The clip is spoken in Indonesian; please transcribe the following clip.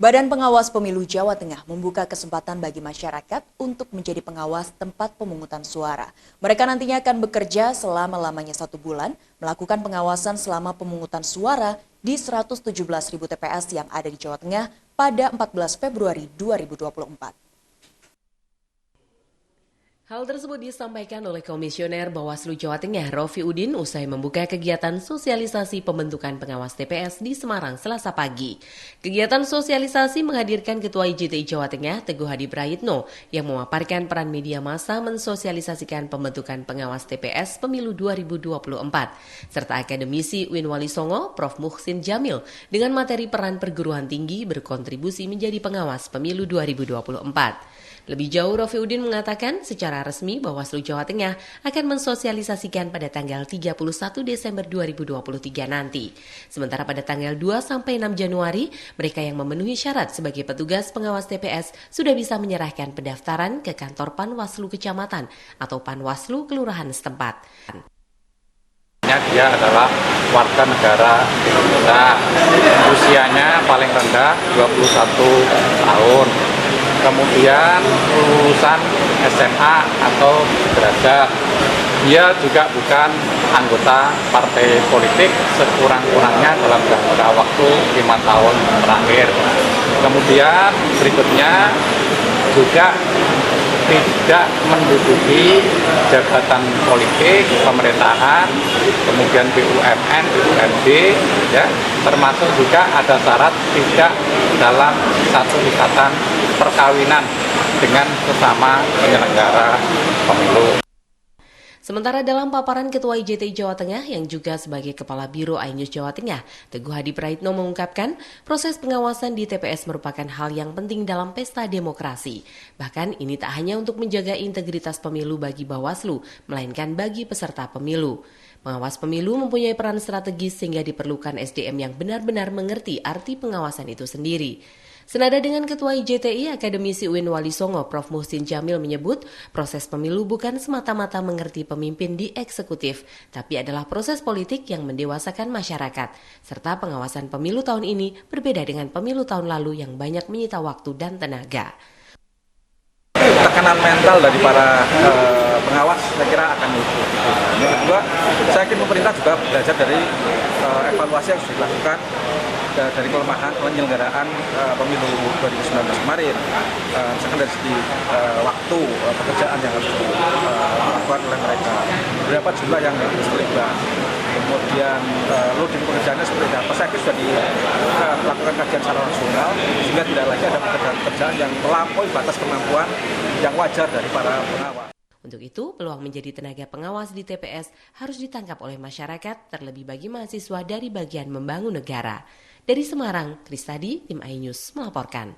Badan Pengawas Pemilu Jawa Tengah membuka kesempatan bagi masyarakat untuk menjadi pengawas tempat pemungutan suara. Mereka nantinya akan bekerja selama-lamanya 1 bulan, melakukan pengawasan selama pemungutan suara di 117.000 TPS yang ada di Jawa Tengah pada 14 Februari 2024. Hal tersebut disampaikan oleh Komisioner Bawaslu Jawa Tengah, Rofi Udin, usai membuka kegiatan sosialisasi pembentukan pengawas TPS di Semarang Selasa pagi. Kegiatan sosialisasi menghadirkan Ketua IJTI Jawa Tengah, Teguh Hadi Prayitno, yang memaparkan peran media massa mensosialisasikan pembentukan pengawas TPS Pemilu 2024, serta akademisi UIN Wali Songo, Prof. Muhsin Jamil, dengan materi peran perguruan tinggi berkontribusi menjadi pengawas Pemilu 2024. Lebih jauh, Rofi Udin mengatakan secara resmi Bawaslu Jawa Tengah akan mensosialisasikan pada tanggal 31 Desember 2023 nanti. Sementara pada tanggal 2 sampai 6 Januari, mereka yang memenuhi syarat sebagai petugas pengawas TPS sudah bisa menyerahkan pendaftaran ke kantor Panwaslu Kecamatan atau Panwaslu Kelurahan setempat. Dia adalah warga negara Indonesia, usianya paling rendah 21 tahun. Kemudian lulusan SMA atau sederajat. Dia juga bukan anggota partai politik sekurang-kurangnya dalam jangka waktu 5 tahun terakhir. Kemudian berikutnya juga tidak menduduki jabatan politik, pemerintahan, kemudian BUMN, BUMD, ya, termasuk juga ada syarat tidak dalam satu ikatan perkawinan dengan sesama penyelenggara pemilu. Sementara dalam paparan Ketua IJTI Jawa Tengah yang juga sebagai Kepala Biro iNews Jawa Tengah, Teguh Hadi Prayitno mengungkapkan proses pengawasan di TPS merupakan hal yang penting dalam pesta demokrasi. Bahkan ini tak hanya untuk menjaga integritas pemilu bagi Bawaslu, melainkan bagi peserta pemilu. Pengawas pemilu mempunyai peran strategis sehingga diperlukan SDM yang benar-benar mengerti arti pengawasan itu sendiri. Senada dengan Ketua IJTI, Akademisi UIN Wali Songo, Prof. Muhsin Jamil menyebut proses pemilu bukan semata-mata mengerti pemimpin di eksekutif, tapi adalah proses politik yang mendewasakan masyarakat. Serta pengawasan pemilu tahun ini berbeda dengan pemilu tahun lalu yang banyak menyita waktu dan tenaga. Tekanan mental dari para pengawas saya kira akan itu. Yang kedua, saya yakin pemerintah juga belajar dari evaluasi yang sudah dilakukan dari kelemahan penyelenggaraan pemilu 2019 kemarin, misalkan dari segi waktu pekerjaan yang harus dilakukan oleh mereka, berapa jumlah yang harus terlibat, kemudian loading pekerjaannya seperti apa. Saya kira sudah dilakukan kajian secara nasional sehingga tidak lagi ada pekerjaan yang melampaui batas kemampuan yang wajar dari para pengawas. Untuk itu, peluang menjadi tenaga pengawas di TPS harus ditangkap oleh masyarakat, terlebih bagi mahasiswa dari bagian membangun negara. Dari Semarang, Kristadi, tim iNews melaporkan.